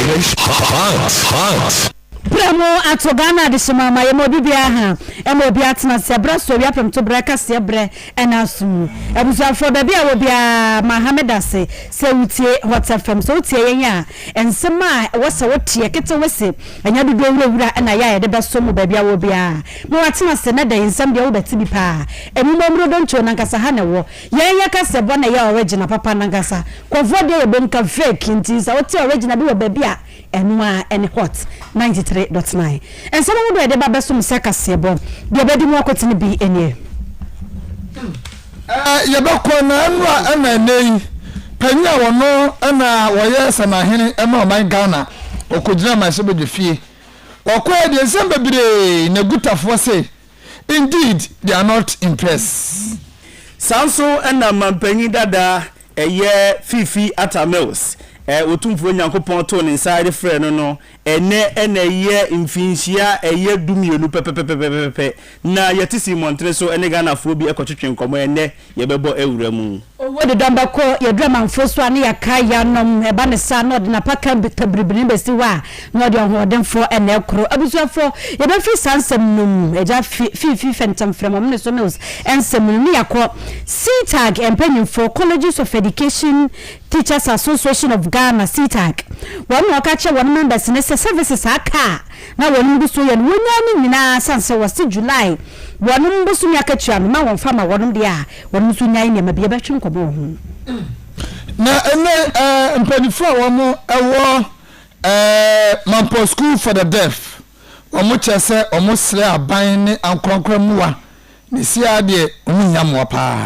Hot. Premo atogana de shimama yemo bibia ha emo bia tena sebra so bia pem to breka sebre enasum ebusuafo bia wo bia Mohammed ase se wutie Hot FM so wutie yenya ensema wose wotie kete wose anya dodo wura na ya de beso mo bia wo bia mo watena se na da ensem bia wo beti bi pa emu momro don cho na nkasa ha ne wo yenya ka sebo na ya original papa na nkasa kwofo de yebom ka fake nti sa wotie original bi wo bia enwa ene Hot 93.9 and some of the babesum sekasebo de bedi mo akotini bi enie yebekọ na enwa na nei panya wono na woye samahene ema man Ghana okojina masebe de fie okọ de sembe bire na gutafo say indeed they are not impressed sanso na mampanyi dada eye fifi atamels otumfo nyankopon to ne inside friend no ene ye mfinhia eye dumienu pepepepepe na yetisi montre so ene Ghana fo bi ekotwetwe nkomo ene yebebo ewura mu owo de damba ko ye drama mfo so ane yakaya nom eba ne sa no de na paka tabribini besi wa no de hodenfo ene ekro abusuafo ye be fi sansem num eja fi fentam frem ne so mills ensem ni yakọ CTAG empanyimfo Colleges of Education Teachers Association of Ghana CTAG one wakache one members ne services aka na wonu bi so ye no wonya ni nyina sanse wose July wonu bi so nya ka tua ma won fama wonu de a wonu so nya ni ma bia betwe nkobo ho na ene mpanifo womo ewo Mampo School for the Deaf womo chese omo sre aban ne ankronkra muwa ne sia de omunya mo pa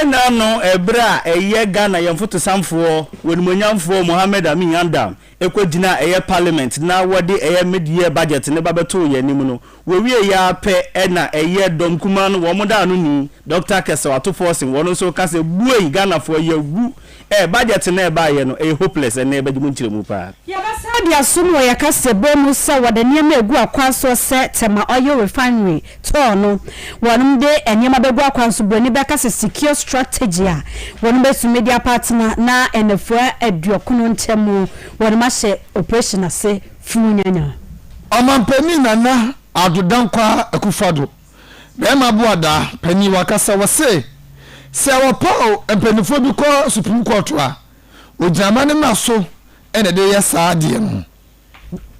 ena no ebra eye Ghana yemfoto samfo wonimonyamfo Mohammed Amin Yandam ekwadina eye parliament na wode eye mid-year budget ne babeto yanim no wowie ya pe ena eye domkuma no womoda no ni Dr. Kesa wato forcing wono so ka se buei Ghana for yewu budget na eba ye no hopeless na eba dimu ntiremu pa ya basa dia sumu ya ka se bomu sa wode niam egu akwaso se tema oil refinery to no wonum de enyema begu akwaso broni be ka se secure strategy a wonum be su media partner na enefo aduokuno ntemu wonum ahye operation ase funyanya amampani nana adodankwa akufado bema boada pani wakasa wase se wopo empanifo bi ko supreme court a ojama ne maso ene de yesa de no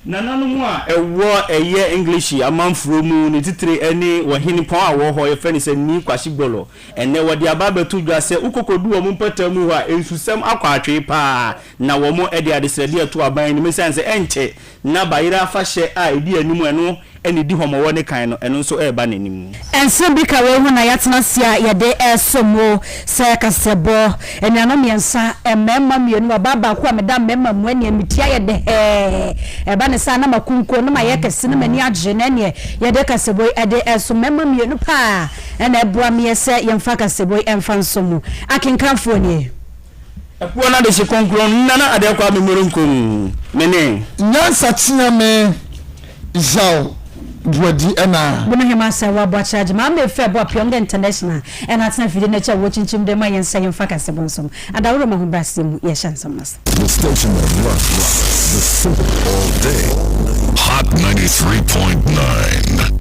nananu a ewo eye English amanfro mu ne titire eni wahini pon a wo ho ye fani se ni kwashi gbolo ene wode ababetu dwa se ukokodu wo mu pata mu ha ensusem akwatwe pa na wo mo ede adesrede ato aban ni mesanse enche na bayira afahye a edi animu eno eni di homo woni kan no eno so eba nanim ense bi ka we hu na yatena sia ye de esomo se kasebo eniano miensa emema mienu baba ko ameda mema mu eni emitia ye de eba ne sa na makunko no ma ye kese no mani agye na ne ye de kasebo ede eso mema mienu pa ena ebua miese ye mfa kasebo emfa nsomu akinkanfo ni epuo na de se konkro nana ade kwa memoro nkom mene nyansa tia me jao Bwadi ena Buna hema sa wa bwa charge ma me fe bwa Pyongyang International ena atena fide na cha wo chinchim de ma yensa yemfa kase bonsom adawro ma ho brasem ye shansam mas The station that rocks the simple all day. Hot 93.9.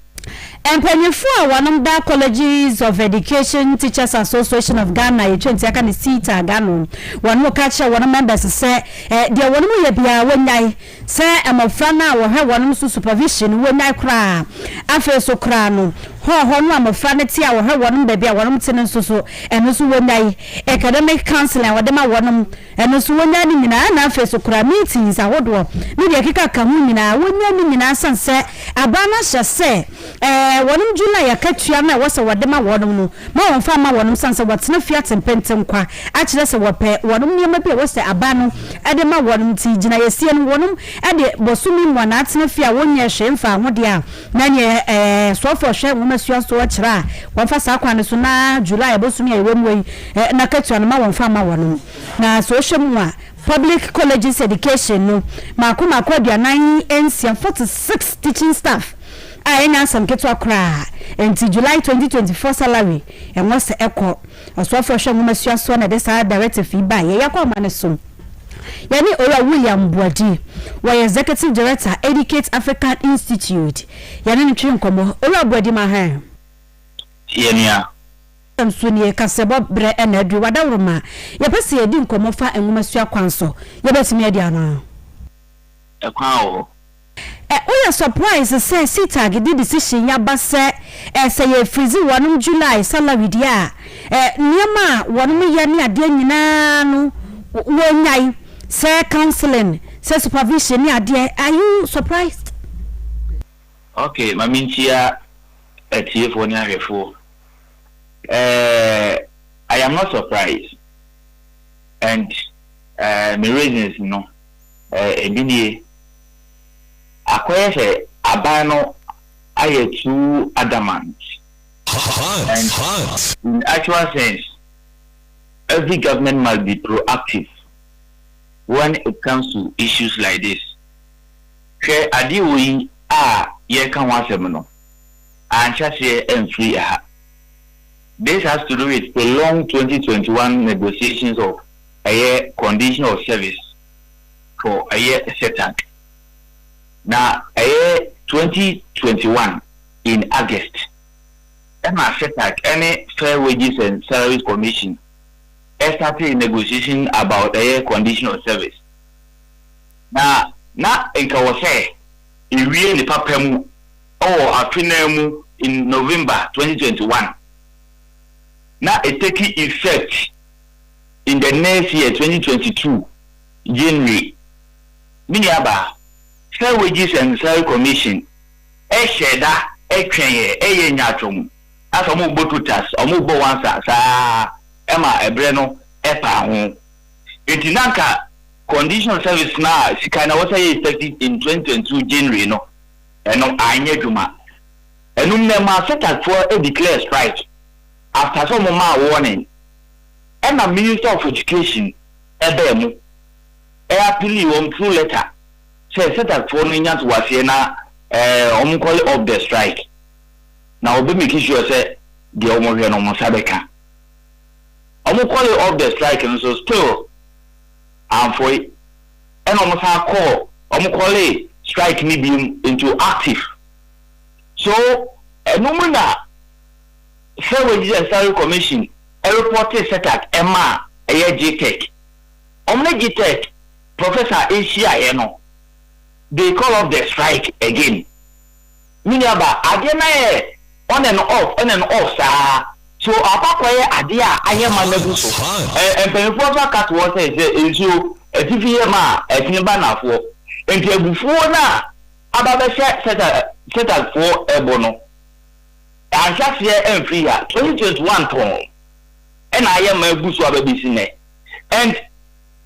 Empanyefo a wanom da Colleges of Education Teachers Association of Ghana ye 20 aka ne CTAG Ghana wano ka cha wano members se de wano mu ye bia wonyai se amofra na wo he wano su supervision wonyai kra afa so kra no ho no amofra ne ti a wo he wano ba bia wano tene so eno so wonyai academic counseling wode ma wano eno so wonyai ni nyina na afa so kra meetings ahodo ne de kika ka hu nyina wonyai ni nyina sanse abana hye se wonum July akatua na wose wodema wonum no ma wonfa ma wonum sanse wotena fiat mpentem kwa akire se wope wonum niam bi wose aba no ade ma wonum ti gina yesie no wonum ade bosumi mwana atena fia wonye hwemfa hode a na nye sofo hwe womasua so akira wonfa sa kwa ne so na July bosumi ewemwe na katua no ma wonfa ma wonum na so hwemu a public colleges education no makoma aduanan ensia 46 teaching staff ena some keto akra enti July 2024 salary e must eko osofo hwe ngomasua so na de sa directive fi ba ye yakwa ma ne so yani Ora William Boadi wa executive director Educate African Institute yani ni twi nkomo Ora Boadi ma ha yenia Amsuni kasebo bre enadu wadawroma yepese yedi nkomo fa enwomasu akwanso yebesimi adi ana ekwan o we surprise say Sitag did decision ya base say ye freeze one July salary dia niema wonum ye ne ade nyina no wonyai say counseling say supervision ne ade. Are you surprised? Okay, maminchia etiefo ni ahwefo I am not surprised, and my reasons no ebinie akwai say abano aye too adamant, and in actual sense every government must be proactive when it comes to issues like this. Share adiwi ye kan wasem no ancha se free aha. This has to do with the long 2021 negotiations of a year condition of service for a year setup. Now, a year 2021 in August, Emma setup any Fair Wages and Salaries Commission started negotiation about a year condition of service. Now in Kawase, in really Papemu or Afinemu in November 2021. Now it taking effect in the next year 2022 January. Miniaba Fair Wages and Salary Commission sheda etwenye nyatom asomo botutas omo bo wansa sa ema ebreno epa ho etinanka conditional service na sika na what is effective in 2022 January no eno anye dwuma enum na ma set for a declare strike after some more warning. And the Minister of Education ebemu appeal through letter say set that for Ninyans was here na call of the strike. Now be make sure say the omo here no sabeka. Call of the strike and so still for it and call call strike me into active. So no Fair Wages and Salary Commission a report set at Emma a GTech. Omne GTech Professor Asia no they call off the strike again. Miniaba adena on and off sir. So apakwaye adia ayema mebu so. Empemfo cat was say so etifie ma etinba nafo. Enti ebufuo na ababe set at for ebono. And just here and free 2021 ton. And I am a bush of a business. And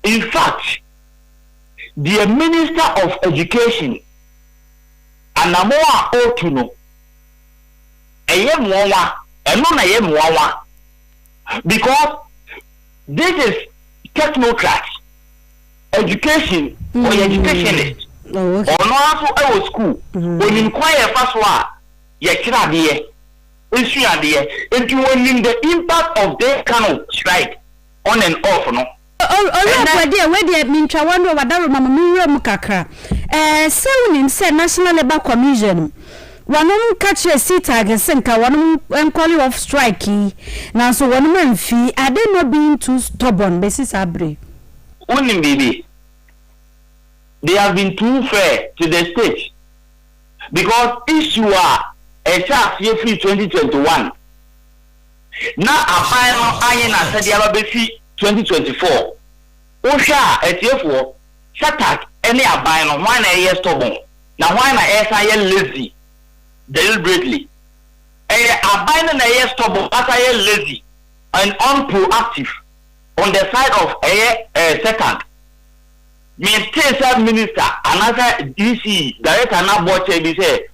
in fact, the Minister of Education and Namoa Otuno, I am one, and non I am one. Because this is technocrats, education or educationist. Or not our school. When you inquire first one, you issue idea into when the impact of this kind of strike on and off no we mintra wando wadaro mama miwura mukakra sewunim say National Labour Commission wanom catch a Sitag senka wanom enquiry of strike na so wanom amfi ade no being too stubborn basis abre unim baby they have been too fair to the state because issue are a chance year 2021. Now a final iron and said the other 2024. Osha a therefore Satak any abino 1 year stubborn. Now why na SIL lazy deliberately. A abino a year stubborn as I lazy and unproactive on the side of a Satak. Maintain minister another DC director na board say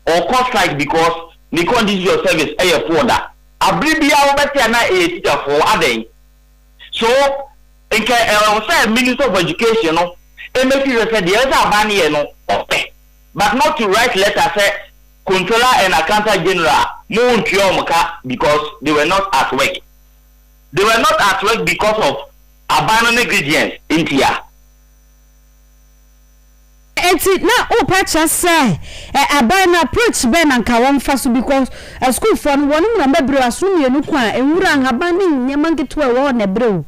or cost strike because the condition of service a further. Abribia better na a teacher for adding. So, in say Minister of Education, no, MPs said the other money no okay, but not to write letter say Controller and Accountant General no because they were not at work. They were not at work because of abandoned negligence in here. enti na o patcha say aban na approach ben anka won fa so because school for no won na bebre aso mienu kwa enwura ngaban ni nyema nketo e wo na brew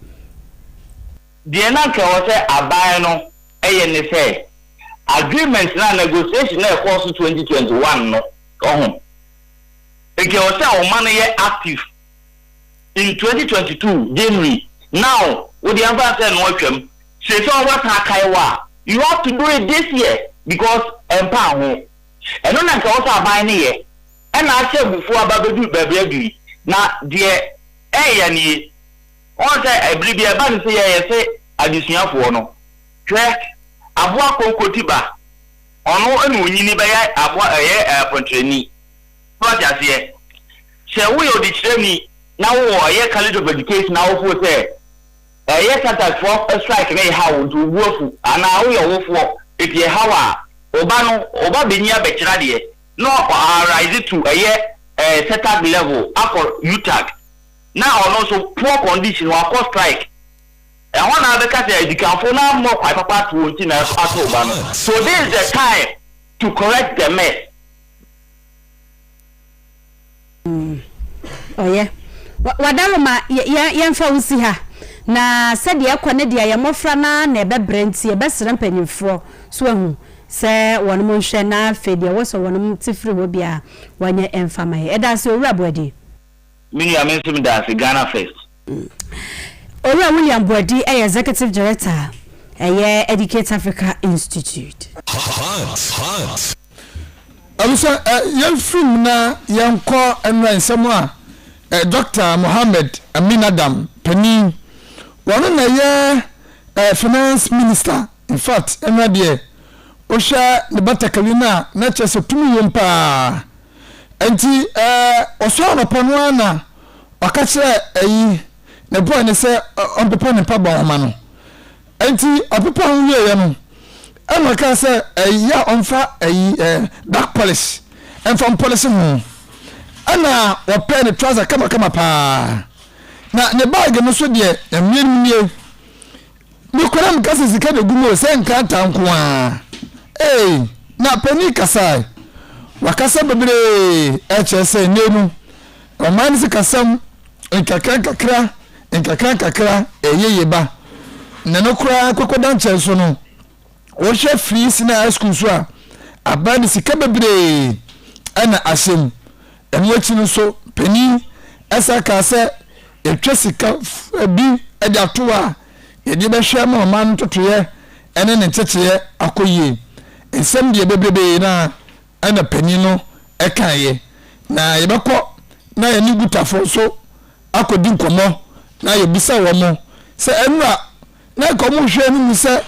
de na ka wo say aban no eye ne say agreement na negotiation na course 2021 no ohun eke wo say o man ye active in 2022 January now with the ambassador no atwam say so what akaiwa you have to do it this year because empa ho eno na nka wo say aban ne ye and I said before ababedu baby na de eye ni on say every be aba say ye say adusuafo no hwe aboa konkotiba ono enu nyini be ya aboa pontreni what ya say se we odi treni na wo ye college of education na wo fo say ye sata for strike na how to wofu ana wo ye wofo if ye how oba benya be kira de no rise to setup level after UTAG now also poor condition wa cost strike I want to because the council now more quite papa to so this is the time to correct the mess. Oh yeah. Wadaloma yemfa usi ha na said ya kwane dia ya mofra na ebe brenti ebe sere mpanyimfo so ehu se wonum hwe na afedi wo so wonum tifiri wo bia wanye emfama he eda se owura boadi mini amensim da se Ghana first Owura William Boadi executive director Educate Africa Institute Hot. Alusa yefrum na yanko enran samwa Dr. Mohammed Amin Adam Pani one na ye finance minister in fact enradie osha ne batakalina na chese tumi yompa enti oso na pono na akachire ayi ne boy ne se onpepo ne pa ba homa no enti opepo hu ye no ema ka se ya onfa ayi dark polish enfam polish hu ana ope ne trouser kama pa na ne bag no so de emie mi koram kase sika de gumo se nka tanko a na pani kasai wakasa bebre HSA nenu o man se kasam nkakra eyeba na no kura kokodan chenso no wo hwe free sina school so a abani sika bebre ana asem enwachi no so pani asa kase etwa sika bi ede atoa yedi be hwe ma man totoye ene ne teteye akoyie ensem de bebrebe na ana pani no ekaye na yebekọ na ye ni gutafo so akodi nkomo na ye bisa wo mo se enra na komo hwe ni mi se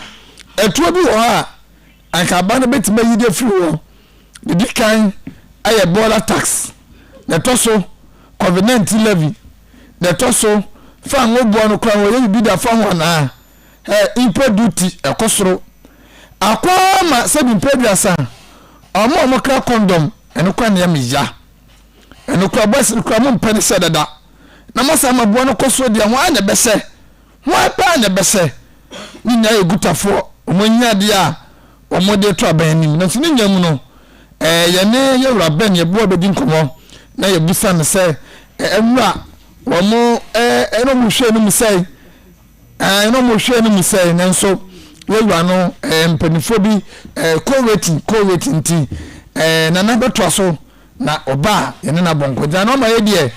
etuo bi wo ha anka ba na betima yide firi wo de dikan aye border tax na toso COVID-19 levy na toso fa ngo bo no kra wo ye bi da fa ho na import duty ekosoro akwa ma se bi pedrasa omo kra condom eno kwa na ya miya eno kwa boss kra mo mpene se dada na masa mabuo no koso de ho anya bese ho pa anya bese ni nya egutafo omonya de a omode to abanim na tini nya mu no ye ne ye wura ben ye bo be din komo na ye busa ne se enwa wo mo eno mu hwe no mu sei eno mu hwe no mu sei nanso we wura no mpanifo bi co-rating ti na na beto so na oba ye ne na bonko ja no ma ye de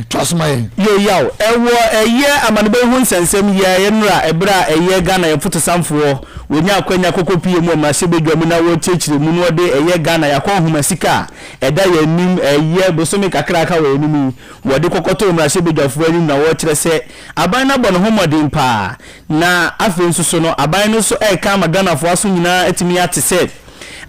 trasmaye yo yaw ewo eye amanebe hu nsensem ye enra ebra eye Ghana ye foto samfo wonya akwanya kokopie mu ma sebedwa mu na wo chechire mu no de eye Ghana yakọ huma sika eda ye nim eye bosomi kakra ka wo nim wo de kokoto mu sebedwafo anim na wo kire se aban na bọ no homodin pa na afi nsuso no aban no so eka ma Ghana fo aso nyina etimi ate se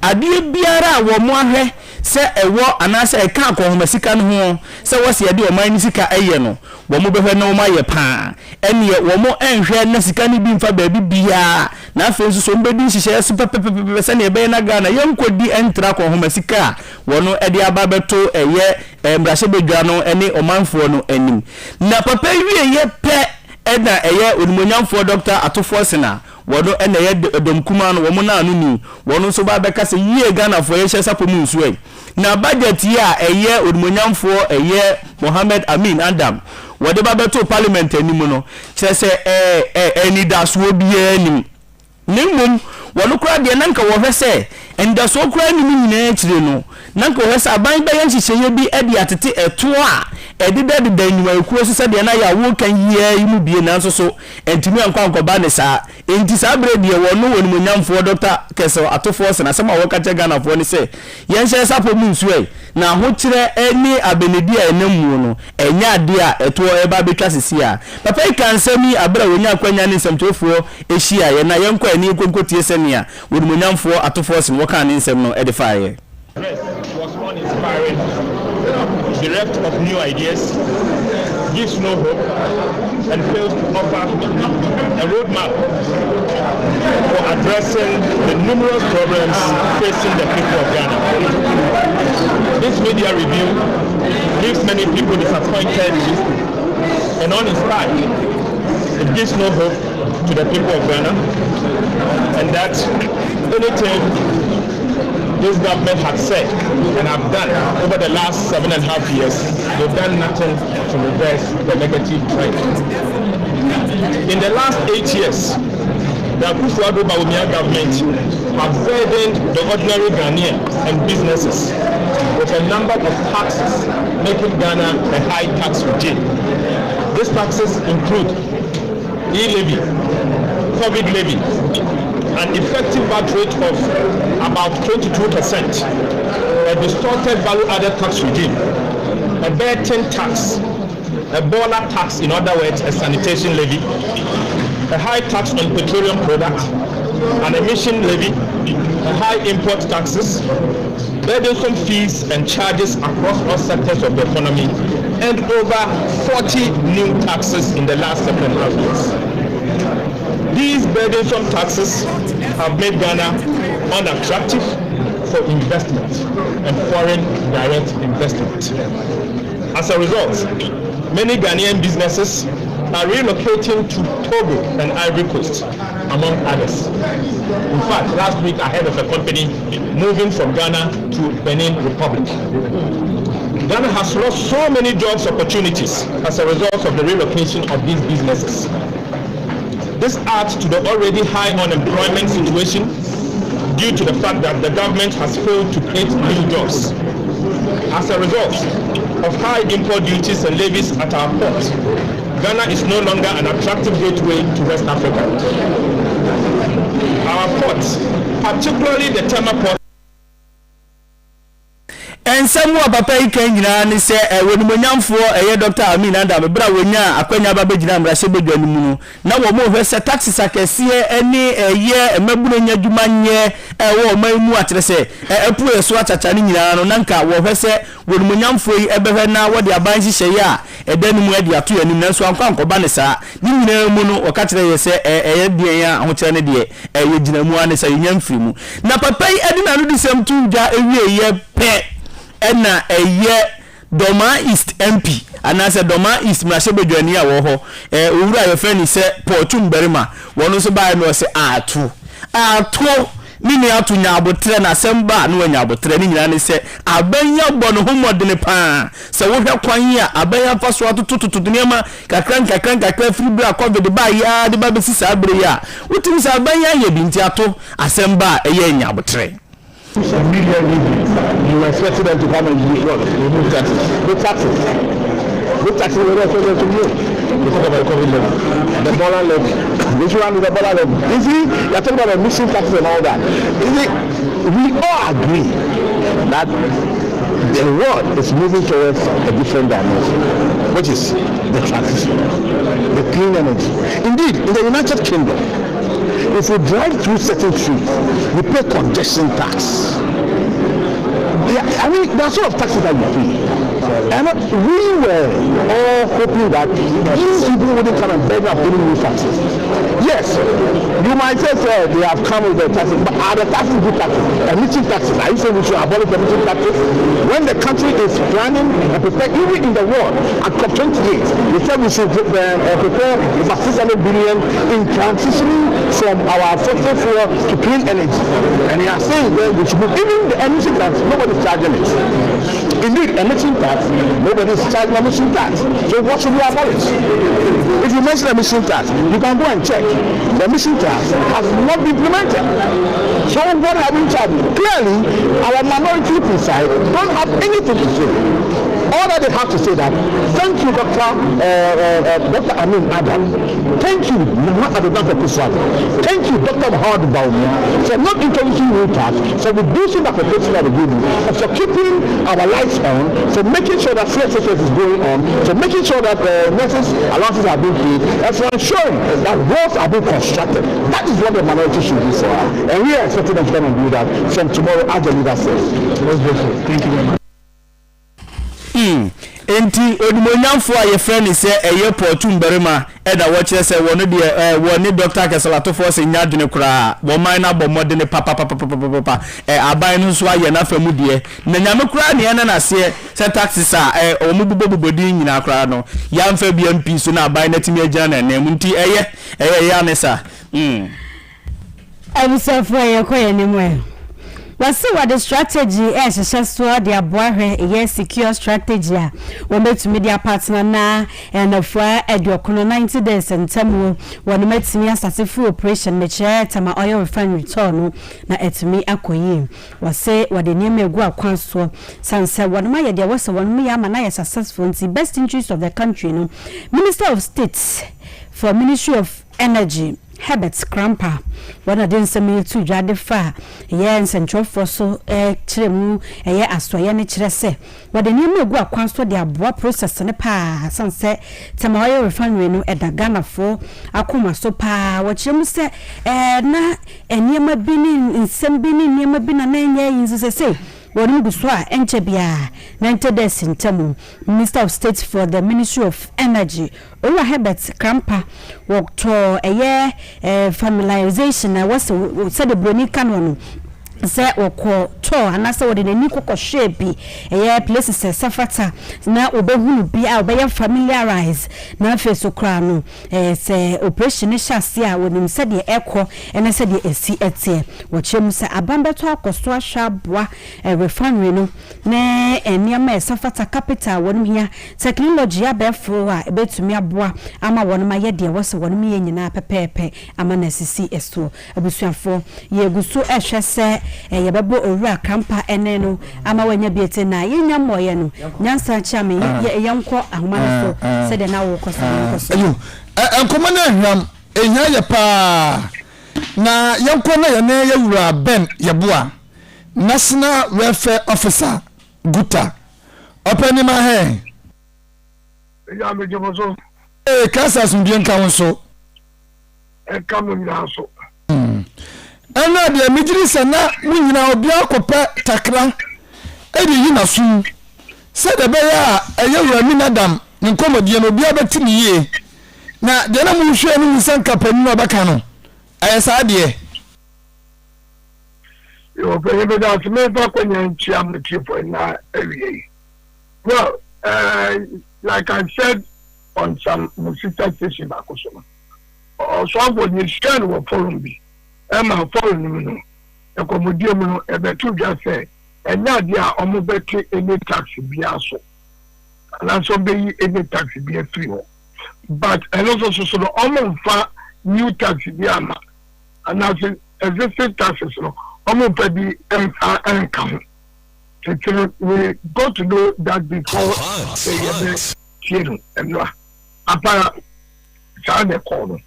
ade biara wo mo ahwe se ewo anase eka akohomasika no ho se wo se ade o man sika eye no wo mo behwe no ma ye pa ene wo mo enhwe na sika ni bi mfa ba bibia na afenso so mbedi hihye so pepepepe se ne be na Ghana yenkodi entra akohomasika wono ade aba beto eye mbrahye bedwa no ene omanfo no anim na papa wie ye pe eda eye onimonyamfo Dr. Atofo Sena wono ene ye dom kuma no wo mo na anu ni wono so ba beka se yie Ghana for ye hye sapomu nso e na budget ya eye odumonyamfo eye Mohammed Amin Adam wode ba beto parliament anim no kire se eni daso bia anim nimum wono kura de nanka wo hwese enda so kura anim nyina kire no nanka wo hwese aban ba yanhyehyeye bi ede atete eto a edida de nyuma ekuo so se de na ya wo kan yie imu bie na nso so entimi ankwa ba ne sa enti sa bre de wono wonimonyamfo Dr. Keso atofo se na sema wo ka che Ghana fo ni se yenhye sapo mu nsuai na ho kire eni abenedi a enamu no enya ade a eto eba betwa sisi a papa ikansami abra wonya kwanya ne nsemtofo ehia ye na yenkwa ani konkotie senia wonimonyamfo atofo se wo kan ne nsem no edify was uninspiring, bereft of new ideas, gives no hope, and fails to offer a roadmap for addressing the numerous problems facing the people of Ghana. This media review leaves many people disappointed and uninspired. It gives no hope to the people of Ghana, and that anything this government had said and have done over the last 7.5 years, they've done nothing to reverse the negative trend. In the last 8 years, the Akufo-Addo Bawumia government have burdened the ordinary Ghanaian and businesses with a number of taxes, making Ghana a high tax regime. These taxes include e-levy, COVID levy, an effective VAT rate of about 22%, a distorted value-added tax regime, a betting tax, a baller tax, in other words, a sanitation levy, a high tax on petroleum products, an emission levy, a high import taxes, burdensome fees and charges across all sectors of the economy, and over 40 new taxes in the last 7.5 years. These burdensome taxes have made Ghana unattractive for investment and foreign direct investment. As a result, many Ghanaian businesses are relocating to Togo and Ivory Coast, among others. In fact, last week I heard of a company moving from Ghana to Benin Republic. Ghana has lost so many jobs opportunities as a result of the relocation of these businesses. This adds to the already high unemployment situation due to the fact that the government has failed to create new jobs. As a result of high import duties and levies at our ports, Ghana is no longer an attractive gateway to West Africa. Our ports, particularly the Tema port, ensemu papa ikan nyina ne se wonimonyamfo eye Dr. Amin Adam bra wonya akwanya baba gina mrahye bedwanu mu na wo mo hwese taxes akese eni eye emabunanya dwumanye wo mamu atere se epu eso achacha ne nyina no nanka wo hwese wonimonyamfo yi ebehwe na wo de aban hihye ya edanu mu ade ato yanim nanso ankoba ne sa ni nyina mu no o ka kire ye se eye de ya ahokere ne de eye gina mu ane sa yanyamfiri mu na papa yi adina no disem tu dwa ewie ye pe ena eye Doma East MP anase Doma East mrahye bedwani a wo ho owura ye fani se Portum Berima wono so bae no se ato nini atu nya abotre na semba no nya abotre ni nyina ne se abanya bɔ no homodene pa se wo hwɛ kwan a abanya fa so atotototo nema kakran free bra COVID ba ya de ba besi sa abre ya wotimi sa abanya ye bi nti ato asemba eye nya abotre. You expected them to come and remove taxes. Good taxes. Good taxes were not supposed to remove. You talk about the COVID levy, the dollar levy. Which one is the dollar levy? You see, you're talking about mixing taxes and all that. You see, we all agree that the world is moving towards a different dimension, which is the transition, the clean energy. Indeed, in the United Kingdom, if we drive through certain streets, we pay congestion tax. Yeah, I mean, there are sort of taxes that we pay. And we were all hoping that these people wouldn't come and beg up paying new taxes. Yes, you might say they have come with the taxes, but are the taxes good taxes? Emission taxes. Are you saying we should abolish emission taxes? When the country is planning and preparing, even in the world, at COP28, they said we should prepare about 600 billion in transitioning from our fossil fuel to clean energy. And they are saying that we should move. Even the emission tax, nobody's charging it. Indeed, emission tax, nobody's charging emission tax. So what should we abolish? If you mention emission tax, you can go and check. The emission tax has not been implemented. So what have we charged? Clearly, our minority side don't have anything to say. All that they have to say that, thank you, Dr. Amin Adam. Thank you, thank you, Dr. Howard Baumia, for not introducing new tax, for reducing the application of the union, for keeping our lights on, for making sure that CSS is going on, for making sure that nurses allowances are being paid, and for ensuring that roads are being constructed. That is what the minority should do for us. And we are expecting them to come and do that from tomorrow, as the leader says. Thank you very much. Enti odumonyamfo a ye friend is eye portum berima e da wo kire se wono de woni Dr. Kesalato for se nya dwene kura wo man na bomode ne papa aban no so aye na famu de na nyame kura ne na se taxes a omubobobodi nyina kura no yamfa BMP so na aban na timi agya na na nti eye ya ne sa abusafo ye koye ne mo wasi what the strategy is successful their boy yes secure strategy when met media partner na and for edukono 90 days and temu when met me start full operation me chair tama oil refinery return na etimi akoyi wasi what the name egu akwan so sanse what my there was one me am na successful in the best interest of the country no Minister of State for Ministry of Energy Herbert Krampa one of them semi to jade fa ye central for so kiremu ye asoye ne kire se what the name egu akwan so de aboa process ne pa sanse tamayo refinery no edagana fo akoma so pa wo kiremu se na enema bi ni nsem bi ni enema bi na nya yin se wonu guso a enche bia 90 days intemu Minister of State for the Ministry of Energy Ola Herbert Krampa worked to familiarization was said the broni canon say okọ to anase wo de nani kokọ shape places safata na obehunu bi a obeya familiarize na face okra no say operation shase a wonim se de ekọ ene se de esi etie wo chem se abambeto akoso ahwa boa refinery no na eniama safata capital wonim hia technology abefo a ebetumi aboa ama wonim aye de wo se wonim ye nyina pepepe ama na sisi esto abusuafo ye guso ehwe se yebebo owura Krampa ene no ama wanya biete na yenya moye no nyansa chame yenko ahoma no so se de na wo koso ayo enkoma na hwam enya ye pa na yenko na ye ne yewura Ben yeboa National Welfare Officer Guta openi ma he ya me jomoso kasa sundien kan so kamu nya so ana de mijiri sana munyina obi akopa takra edi yina su se de be ya eyewura mi nadam nkomodie no obi abetimi ye na de na mu hwe no nsanka pani no baka no ayesa de yo pe be da me fa kwanya nchia mtifo na ewie well like I said on some musical station bakoso so abo ni scan wo forum bi Emma foreign no ekomodie mu no ebetu dwa se enya de a omo beti any tax bia so na so be any tax bia free ho but also so no omo fa new tax bia ma and as existing taxes no omo pa bi enka so we got to know that before and apara chane kono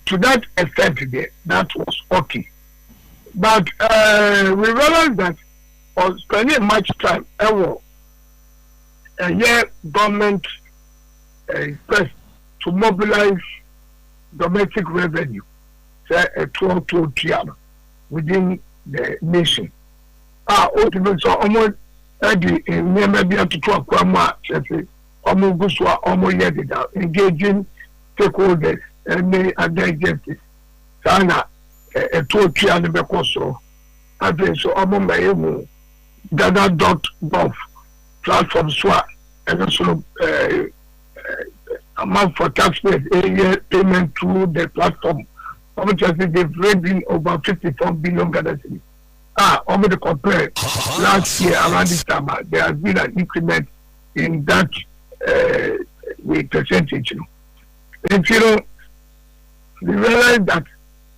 to that extent there, that was okay. But we realized that on spending much time, government press to mobilize domestic revenue, say a 12 within the nation. Ultimately, so almost never to talk almost engaging stakeholders and may other agencies sana eto tua ne be koso ade so omombaye mu dada.gov platform so and so amount for taxpayers payment through the platform. Obviously, they've raised in over 54 billion Ghana cedis. Over the compare last year around this time, there has been an increment in that percentage. And they realize that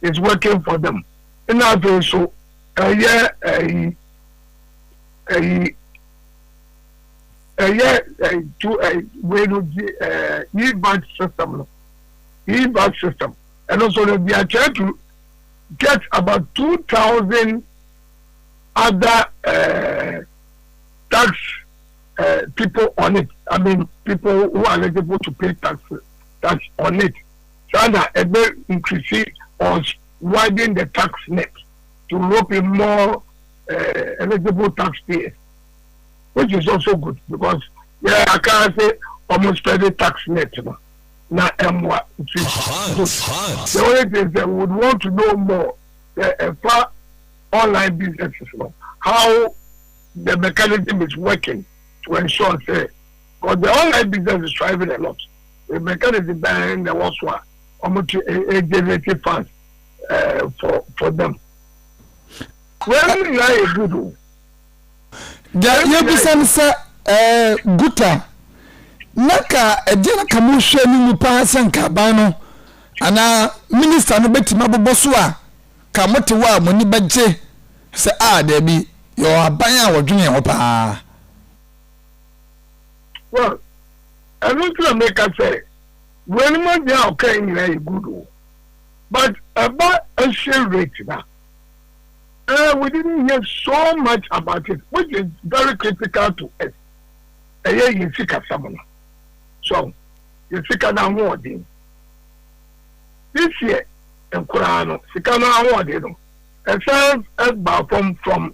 it's working for them. And now also, e-badge system, and also they are trying to get about 2,000 other tax people on it. I mean, people who are eligible to pay tax on it. So that a bit increasing or widen the tax net to rope in more eligible taxpayers, which is also good because I can't say almost every tax net. Now, which is good. The only thing is that we would want to know more for online businesses, how the mechanism is working to ensure that because the online business is thriving a lot. The mechanism behind the was what almost generating funds for them. Well, you are a good one. You be say guta naka ejena kamu hwe ni mu pa sanka ban no ana minister no betima boboso a ka mote wa moni bagye se da bi yo aban a wodwene ho pa. Well, I don't to make us say when man dey okay in a good one, but about a share rate now. We didn't hear so much about it, which is very critical to us. You seek a someone. So, you seek an award. This year, in Kurano, seek an award, and serve from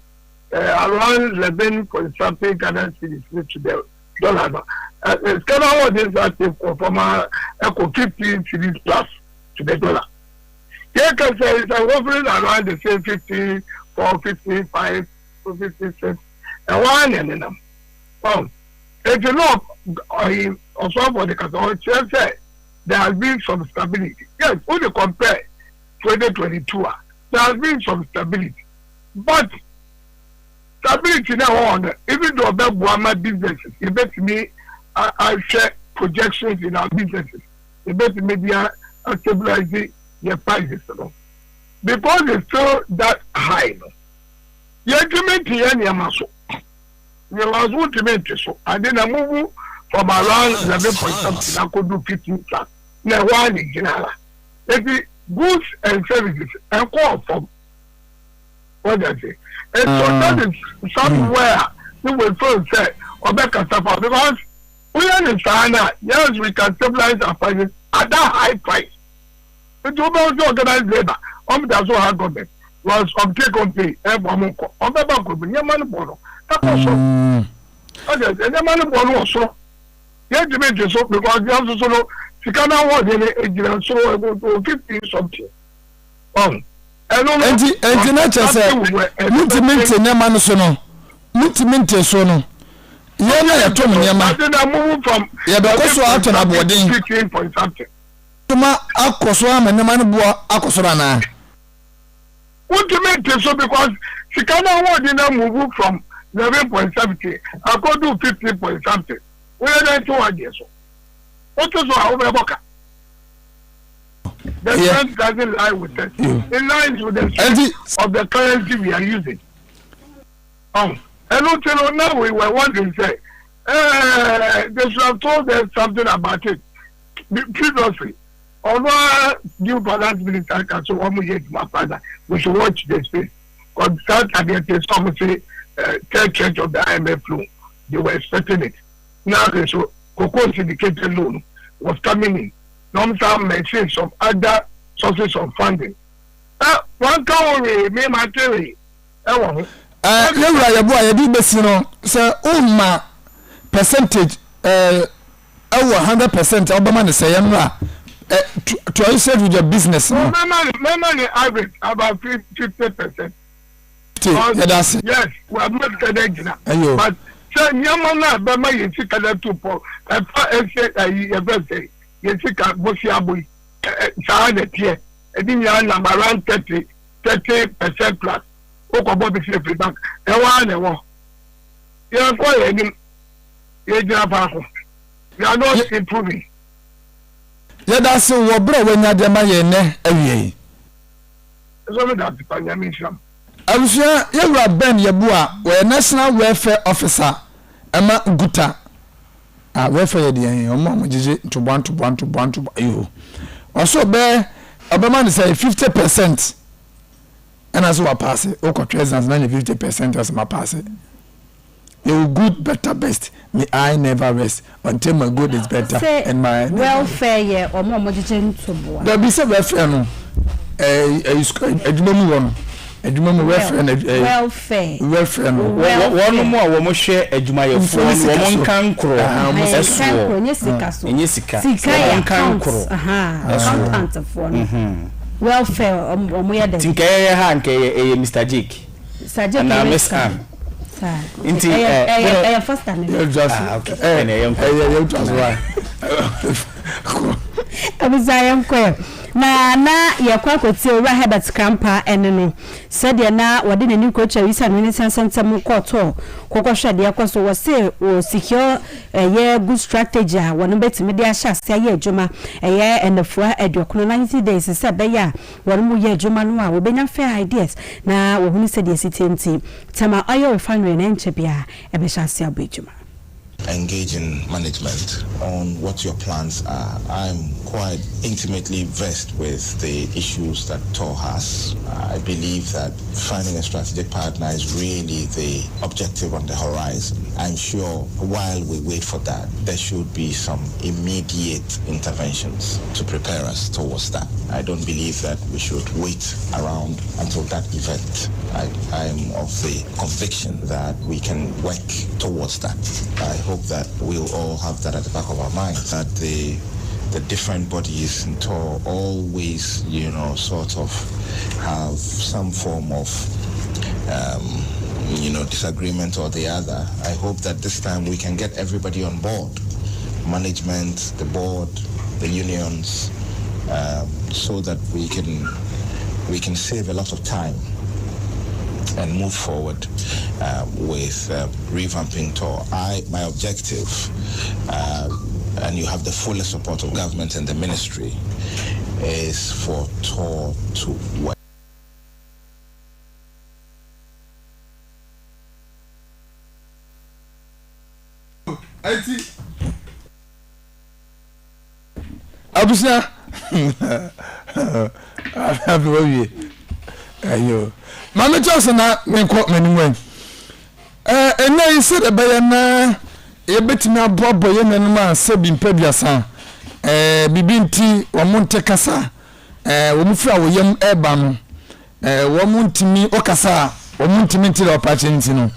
around 11 point something Ghana cedis to the dollar. It's an award is active from a 15 cedis plus to the dollar. You can say it's hovering around the same 50. 55 to 56 and one and them. If you look also for the Catholic, there has been some stability. Yes, when you compare 2022, there has been some stability. But stability now on, even though about Buama businesses, it makes me I share projections in our businesses. It makes media stabilizing their prices. Because it's still that high. Your ultimate here near Maso. Your last ultimate so. I didn't move from around 11 point something. I could do 15 plus. Now, one in general. It's goods and services and call from what I say. And so that is somewhere we will first say, or back at Safa, because we understand that, yes, we can stabilize our prices at that high price. But you also organize labor. That's what government was on take on pay. On the bank of your money bono. That also. Okay, the money bono also. You have to make this up because you also know you cannot want any so able to 50 something. And nature say, multi-mint man so no. Multi-mint so no. Yena ya to nyama. I move from because so out na boarding 15 point something. Tuma akoso amanyama no bo akoso na. Ultimate so because she cannot want move from 11.70. I could do 15 point something. We are not 2 years. What is our boca? The trend doesn't lie with us. It lies with the strength of the currency we are using. And now we were wondering, say, they should have told us something about it previously. Although new balance minister can so almost yet my father, we should watch this space. Because that again, some say, third church of the IMF loan, they were expecting it. Now, so Cocoa syndicated loan was coming in. Now, some mentioned some other sources of funding. One can me materially. You boy, you do no, sir, my percentage, 100% Obama say, to I said with your business. My money average about 50%. Yes, we have not connected. But so Yamana Bama Yesika to Paul, and a birthday, Yesika Boshiabu, Sahanet here, and in your number around 30% plus. Okobobi Free Bank, and one. You are quite you are not improving. Yeah, that's what bro when you are my every. So that's the Panyamin. I was here, you are Ben Yabua, where National Welfare Officer Emma Guta. Welfare, your mom to one to you. Also, bear Obama say 50%. And as well pass it, Oko Treasons 50% as my pass it. You good, better, best. Me, I never rest until my good is better. And my welfare, yeah, or more modern to boy. There be some welfare, no. A woman. A woman welfare and welfare. Welfare. One more woman share a Jumaya one can crow. Accountant for welfare or more than Mr. Jake. Sergeant Miss Ann. First time. I was na yakwa kwoti ora Herbert Krampa enene said ya na wode na new coach wisa no ni sansam koto kokosha de yakwaso wo se o secure ye good strategy a wono betimi de ahya se ye adwuma ye enefua adukono 90 days se be ya wono mu ye adwuma no a wo benya fair ideas na wo hunu se de sitenti tama oil refinery na nche bia e be hya se abadwuma. Engage in management on what your plans are. I'm quite intimately versed with the issues that TOR has. I believe that finding a strategic partner is really the objective on the horizon. I'm sure while we wait for that, there should be some immediate interventions to prepare us towards that. I don't believe that we should wait around until that event. I'm of the conviction that we can work towards that. I hope that we'll all have that at the back of our minds, that the different bodies in TOR always, sort of have some form of, disagreement or the other. I hope that this time we can get everybody on board, management, the board, the unions, so that we can save a lot of time and move forward with revamping TOR. My objective, and you have the fullest support of government and the ministry, is for TOR to work. Abusia, ayo. Mama Johnson na me ko menwen. Ena ise de be na ye betimi abobo ye nanum a se bi mpaduasa. Bibi nti wo monte kasa. Wo mufra wo yam eba no. Wo montimi okasa, wo montimi nti le opache nti no.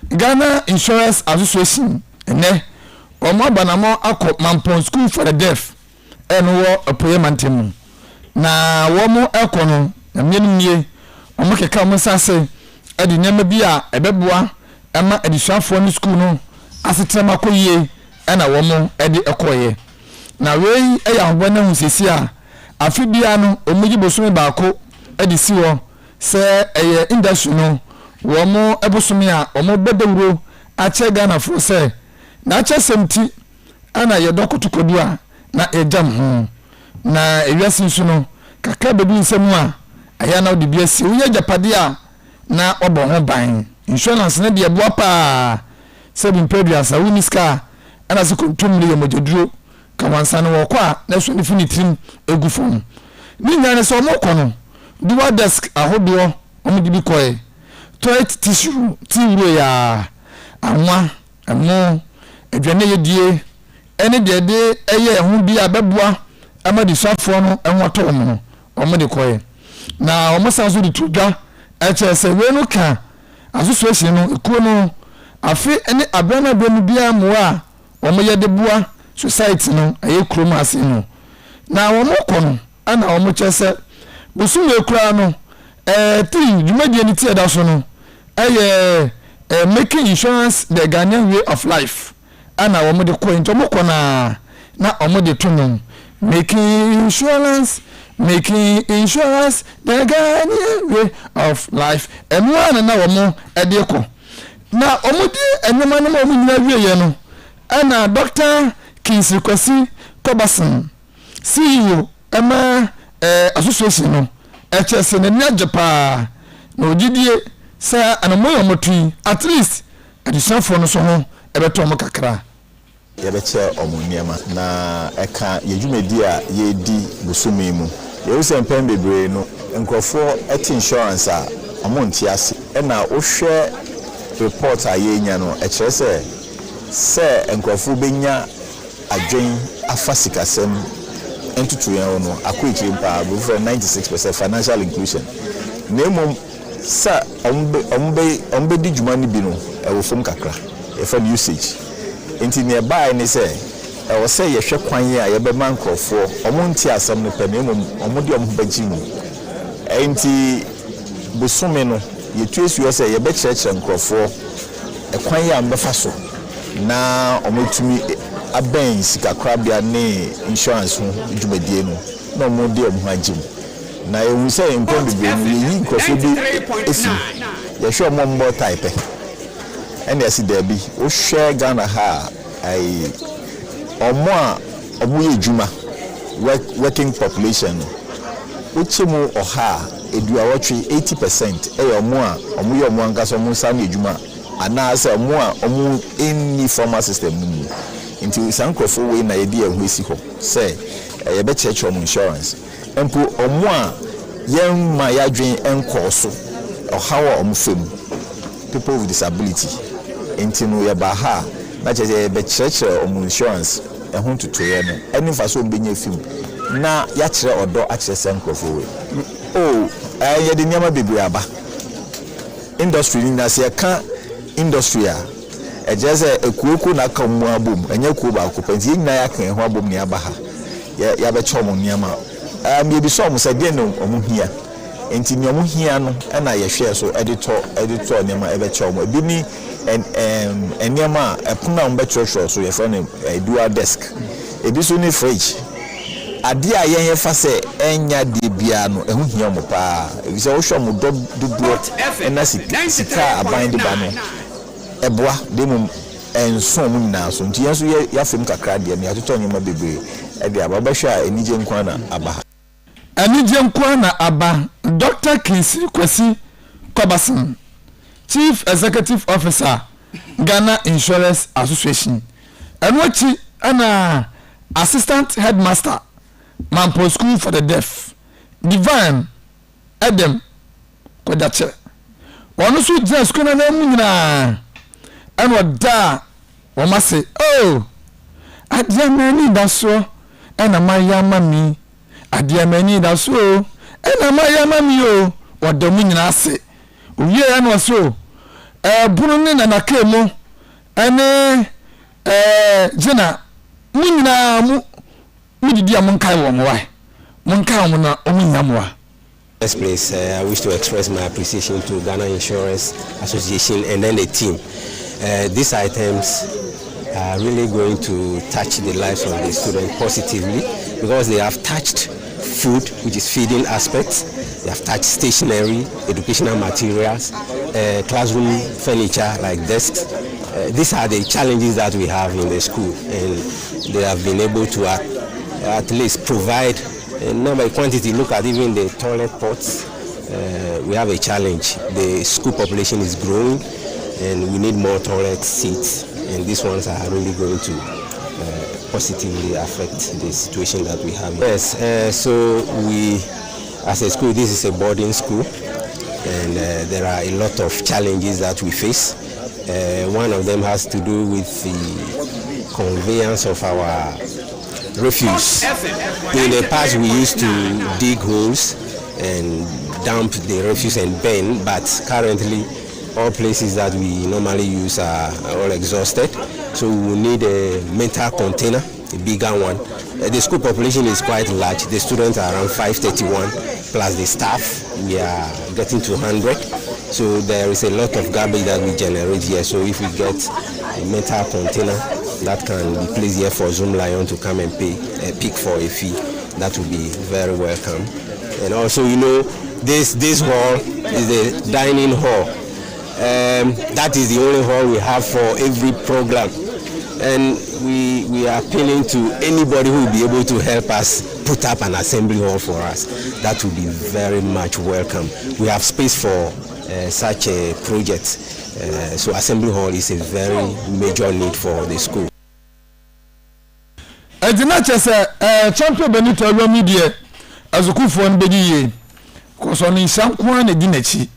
Ghana Insurance Association ene wo mo banamo akọ Mampon School for the Deaf eno wo apoye mantemu. Na wo mo ekono na mienimie omukeka musase edi nyama bi a ebeboa ema edisuafo ni school no asetrema koyie ena wo mo edi ekoye na wei eya hobona husesi a afibia no omugi bosome baako edi siwo se eye industry no wo mo ebosome a omo bedewuro ache Ghana fo se na ache semti ana ye dokotokodu a na ejam ho na ewiase nso no kakra bedu nsemu a aya na odi biasi uye japade a na obo ho ban insurance na de boa pa se bi mpediasa uniska ana se kontumri ye mojeduro kawansa no wo kwa na so ni finitrim egufom ni nyane so mo kono duwa desk ahodo omudi bi koye toilet tissue tiwuro ya anwa amo edwane yedie ene de eye ho bi abeboa amadi safo no enwoto mo omudi koye na omosanso di tudwa echese we no ka association no ekuo no afi ene abrana bemu bia moa omoye de bua society no aye krom ase no na wo mo kono ana wo mo chese busu ye kura no ti dwumadie ni ti eda so no making insurance the Ghanaian way of life ana wo mo de ko nto mo kona na o mo de tunu making insurance the Ghanaian way of life enwa na wo mo ede ko na o mo de enwa na mo nyina wiye no ana Dr. Kingsley Kwesi Kobason CEO ema association no HSN na Japan no gidie sa anamoyo motui at least adisafo no so ho ebeto mo kakra yebeche omuniama na eka yedwumedi a yedi busumi mu yewuse mpem bebre no nkrofo et insurance a omonti ase na ohwe report a yenya no ekire se nkrofo benya adwen afasikasem entutuyen no akwikiri mpa over 96% financial inclusion nemo sa ombe di djuma ni bi no e wo fom kakra e for usage enti ne buy ni se e wo se ye hwe kwan a ye be man krofo omonti asem no pe nemo omode ombaji mu enti busumi no ye tuesu se ye be cheche nkrofo e kwan ya mbefa so na omotumi aben sikakrabia ne insurance ho djumedie no na omode omhagim na ewu say impon bibi ni yi nkrofo bi esi ye hwe omombo type ene esi da bi o hwe Ghana ha ai omo ye djuma working population uchimu oha edu awotwe 80% e omo ye omo angaso omo sa na djuma ana se omo any formal system mu nti sankrofo we na ye di ehu esi ho say ye be cheche omo insurance empo omo a yen ma yadwen enko so ohawa omfem people with disability enti no ye ba ha na je be cheche omo insurance ehun tutoye no eni fa so benye film na ya kire odo a kire sankrofo we ye de nyama bebre aba industry ni na se ka industry a ejeze ekuoku na ka mu abom enye kuo ba ko penti nyina ya kan ho abom ni aba ha ya be cho mo nyama me bi so mo se de no omo hia enti ni omo hia no na ye hwe so editor nyama e be cho mo bi ni nyama epuna mo be cho so ye fa no dual desk e bi so ni fridge ade a yen fa se enya de bia no ehu hia mo pa e se wo hwe mo dodo na sika aban de ba no eboa de mo enso mu nyina so nti yeso ya fem kakra de me atoto nyama bebre e de aba hwe a enije nkwa na aba anije nkwa na aba. Dr. Kingsley Kwesi Kobason, Chief Executive Officer Ghana Insurance Association, and wachi ana Assistant Headmaster Mampo School for the Deaf Divine Adam Kodache wonu so dza school na mu nyina and wada wo ma say adiamani daso ena mayama mi adiamani daso ena mayama mi o wada mu nyina ase owie ya no so bunu ne na nakemu ene jina mu nyina mu didi amunkai wo mo wa munkai wo na omunyamwa. First place, I wish to express my appreciation to Ghana Insurance Association and then the team. These items are really going to touch the lives of the students positively because they have touched food, which is feeding aspects. They have touched stationery, educational materials, classroom furniture like desks. These are the challenges that we have in the school, and they have been able to at least provide number quantity. Look at even the toilet pots. We have a challenge. The school population is growing and we need more toilet seats, and these ones are really going to positively affect the situation that we have. Yes, so we as a school, this is a boarding school, and there are a lot of challenges that we face. One of them has to do with the conveyance of our refuse. In the past we used to dig holes and dump the refuse and burn, but currently all places that we normally use are all exhausted, so we will need a metal container, a bigger one, The school population is quite large. The students are around 531 plus the staff. We are getting to 100. So there is a lot of garbage that we generate here. So if we get a metal container that can be placed here for Zoom Lion to come and pick for a fee, that will be very welcome. And also, this hall is the dining hall. That is the only hall we have for every program. And we are appealing to anybody who will be able to help us put up an assembly hall for us. That will be very much welcome. We have space for such a project. So assembly hall is a very major need for the school. Champion Benito Media as a coup for NBDA. Because on some corner Dinachi.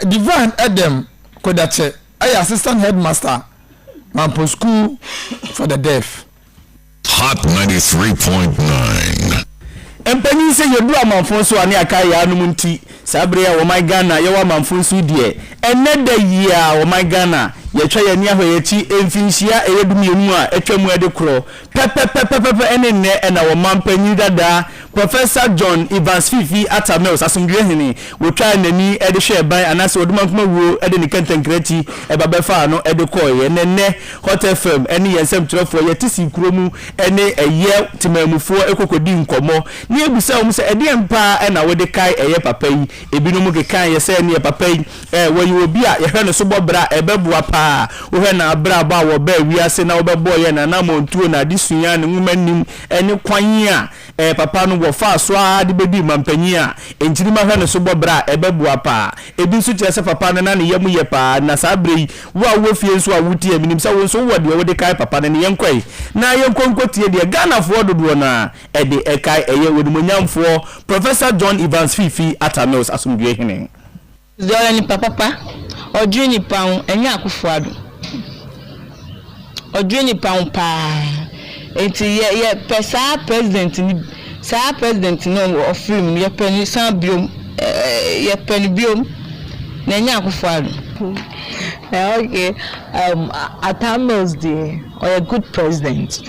Divine Adam Kodache, assistant headmaster, Mampo School for the Deaf. Hot 93.9. Empany say you do a manfonso ani akaya anumunti sabrea o my Ghana ye wa manfonso die eneda yia o my Ghana ye twa ye ni ahoyechi emfinhia eyedumienu a etwamu ade kro pepepepepe enenne ena wo mampanyi dada Professor John Evans Fifi Atamels asomdwe hene wo twa nani ede hwe ban anase odumankoma wuo ede ni kantankrati ebabefa no ede koye nenne Hot FM ene yensem trofo ye tisi kromu ene eye timamufo ekokodi nkomo ni ebusa wo se ede mpa ena wo de kai eye papa yi ebinom ke kan ye se ne papa yi wo yi obi a ye hwe no so bobra ebebua pa wo hwe na abra ba wo ba wiase na wo bebo ye na na montuo na disunya ne ngumanim ene kwan a papa no wo fa so a de bedi mampanyi a entiri ma hwe no so bobra ebebua pa ebi nso kire se papa no na ne yemu ye pa na sabrei wo fie nso a wuti eminim se wo nso wo de wo de kai papa no ne yenkwai na yenkonkotie de Ghana fo dodo na ede ekai eye wodumonyamfo Professor John Evans Fifi Atamels asomdwe hene Zola ni papa odwe ni paun enye akufuado odwe ni paun pa enti ye pesa president ni sa president no of film ye pen san biom ye pen biom na enye akufuado. Okay, Atamels dey or a good president.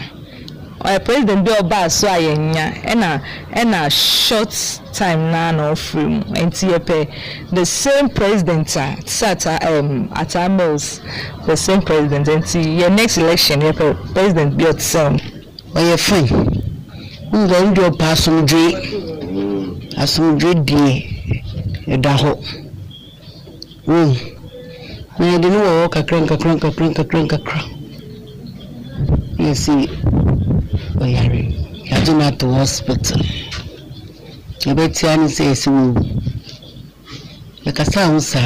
Or president be oba so ayenya ena short time na no film ntiepe the same president sat Atamels the same president until your next election your president be at some Oye fine ngo ndio asumdwe die edaho na de no wo kakra yes oyare yaduna to hospital ebetiani say simu ekasa unsa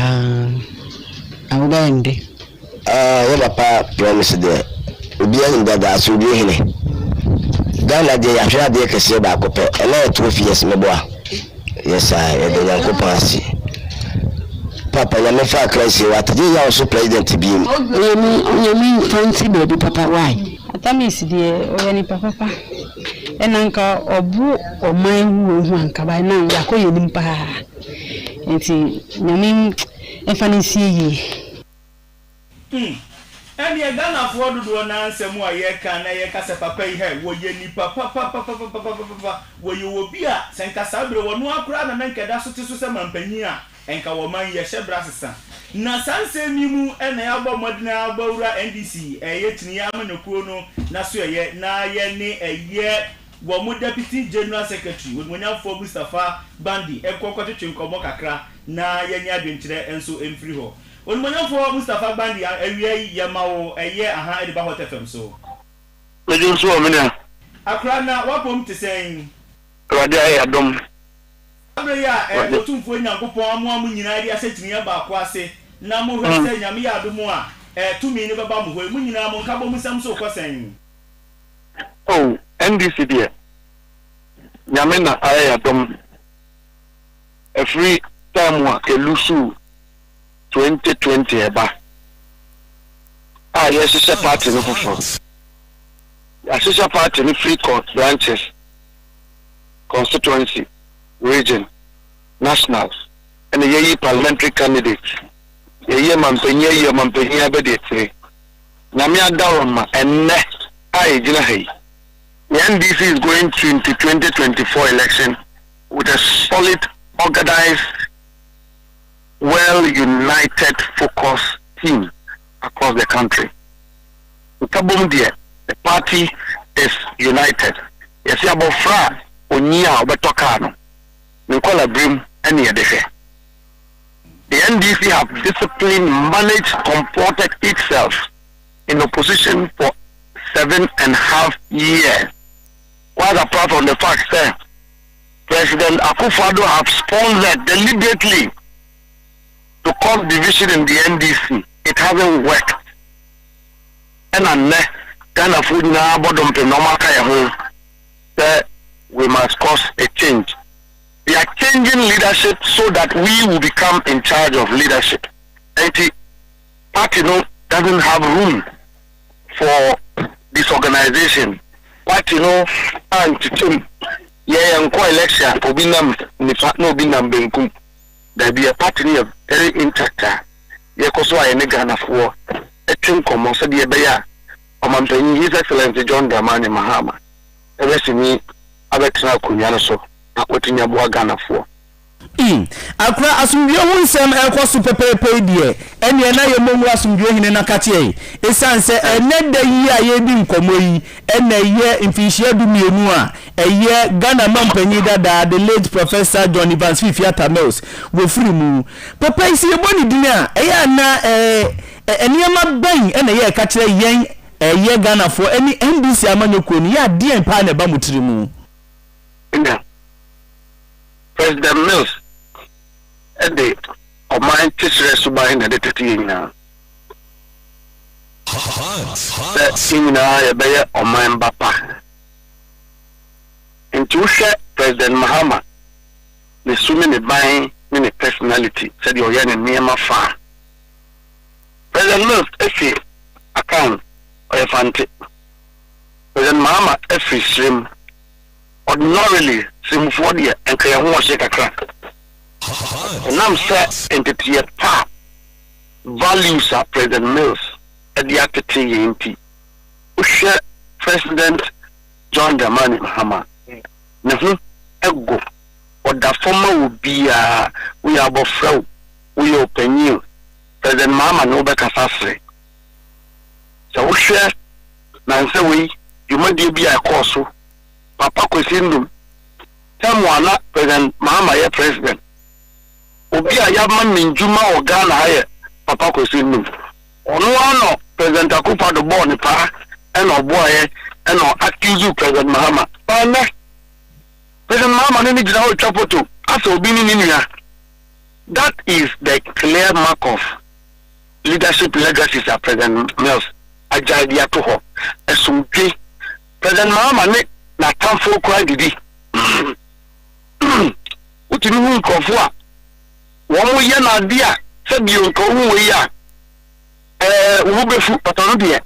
awudande ye papa promise de obi an dada asudwe hene Ghana de yahwa de kese ba kope ela 2 years meboa yes I de yankopa asi papa ya me fa krasi wataje ya so president bi yemi fancy baby papa why Atamis die oyani papa enanka obu oman hu anka ba na yakoye nimpa enti nyame efanisi yi eni Ghana fo dodo na ansemu a ye kan na ye kase papa yi he wo ye nipa papa wo ye obi a senka sabre wo no akura na nkeda so tiso se mampanyi a enka wo man ye hyebra sesa na sanse mimu ena ya gbo modina agbawura NDC ye tini ya manekuo no na so ye na ye ni ye wo mu deputy general secretary wonyamfo Mustafa Bandi ekokotwe nkomo kakra na ye nya adwenkyere enso emfiri ho wonyamfo Mustafa Bandi awie ye mawo ye aha ediba Hot FM so mejo so omena akra na wapom tesen radio ya dom abreya otumfo nyankopon amu nyina ri asetini ya ba kwa ase na mo hwese nyame ya adomu a tumi ne baba mo ho mu nyina mo nka bo musam so kwasan oh NDC dia nyame na aya dom every time wa elusu 2020 eba yes is party no for associate party in free court branches constituency region nationals and the parliamentary candidates ye mampenya be de tire nyame adawon ma enne ai gina hai the NDC is going into 2024 election with a solid, organized, well-united, focused team across the country. The party is united. Yes, about Fra, Onia, Betokano, Nicola Brim, and Yadefe. The NDC have disciplined, managed, comported itself in opposition for 7.5 years. Quite apart from the fact that President Akufo-Addo have sponsored deliberately to cause division in the NDC. It hasn't worked. And Ghana food now bottom to normal home. We must cause a change. We are changing leadership so that we will become in charge of leadership. And the party doesn't have room for disorganization. Party and to election obinam nifa no obinam benkum. There be a party very intact. Yekoso ayene Ghana for a twin common said the beya Omampenyi His Excellency John Dramani Mahama. Everything abetra kunyana so akwetinya bo Ghana for. Akra asumdwe hu nsem ekoso pepepe die ene na yemomu asumdwe hine na katie esanse ene da yi aye bi nkomo yi ene ye mfihia dumienu a eye Ghana mampanyi dada the late Professor John Evans Fifiata Mills wo free mu papa isi eboni din a eye na eniema ban ene ye ka kire yen eye Ghana for eni NDC amanyoko ni ya die pa na ba mutiri mu. President Mills at the Oman Tisre Subai in the Titi now. That Sina Yabaya Oman Bapa. In Tusha, President Mahama, the swimming the buying many personality, said you're young near my farm. President Mills, if account or a fancy. President Mahama, if stream. Ordinarily, sim for the and Kayahu shake a crack. And I'm set entity at par. Values are President Mills at the activity MP. Usha President John Dramani Mahama. Never ego. Or the former would be we are both flow. We open you. President Mahama no better fastly. So Usha Nancy we you might be a course. Papa Kwesindum, Tamwana, President Mahama, ye President. Obia Yaman Minjuma or Ghana, Papa Kwesindum. Ono President Akufo-Addo born pa, and or boy, and or accuse you, President Mahama. President Mahama, need to know trouble too. As Obini Ninia. That is the clear mark of leadership legacies of President Mills. Ajadia to her. Esumpi. President Mahama, na tamfo kwa didi utimi hu nkofo a wo mo ye na dia se bi onko hu we ya wo befu patano de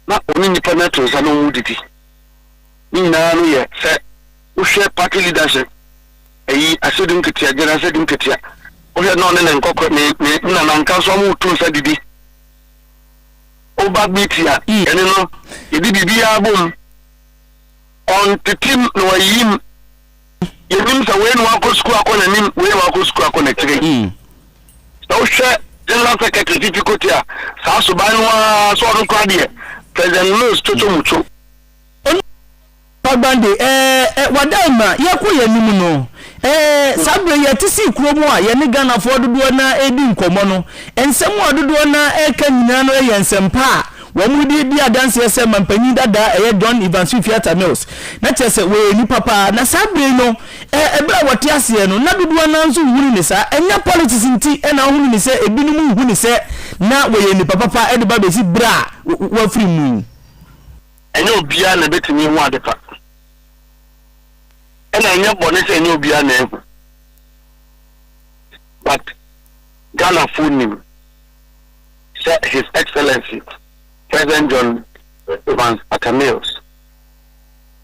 na oni nipa na to sa no hu didi ni na no ye se wo share party leadership eyi asodin ketia gena asodin ketia wo ye no ne nkokko ne na nka so mo tu sa didi oba bitia ene no ye didi bia bom on the team no yim yenim sa we no akọ school akọ na nim we no akọ school akọ na tire so share general secretary difficulty a sa so ban wa so on kwa de President Mills toto mucho Pagbande wadama yakọ yanim no sabre yetisi kromo a ye ne Ghana for dodo na edi nkomo no ensem dodo na eka nyina no ye nsempa Wamu di adansi ese mampanyi dada John Evans Fifiata Mills. Na chese we ni papa na sabre no ebra wote ase no na dodo na nso hunu ni sa enya politics nti na hunu ni se ebinumu hunu se na we ni papa e de ba besi bra wa free mu. Enya obia na betimi hu adepa. Enya bone se enya obia na ehu. But Ghana food him. His Excellency President John Evans Mills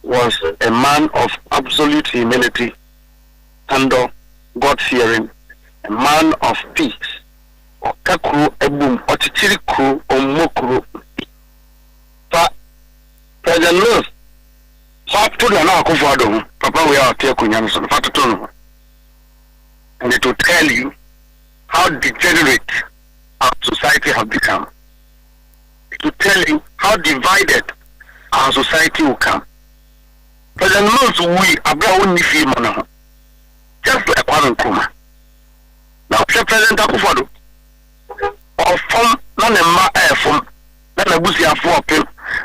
was a man of absolute humility, candor, God-fearing, a man of peace. Okakuru ebum, otichiriku omokuru. President Mills Fatu na na Akufo-Addo, Papa we are take kunyanso, fatu to. And it will tell you how degenerate our society have become. It will tell you how divided our society will come. President knows we abra only feel man. Just like Kwame Nkrumah. Now President Akufo-Addo or from none ma from none busi afo pem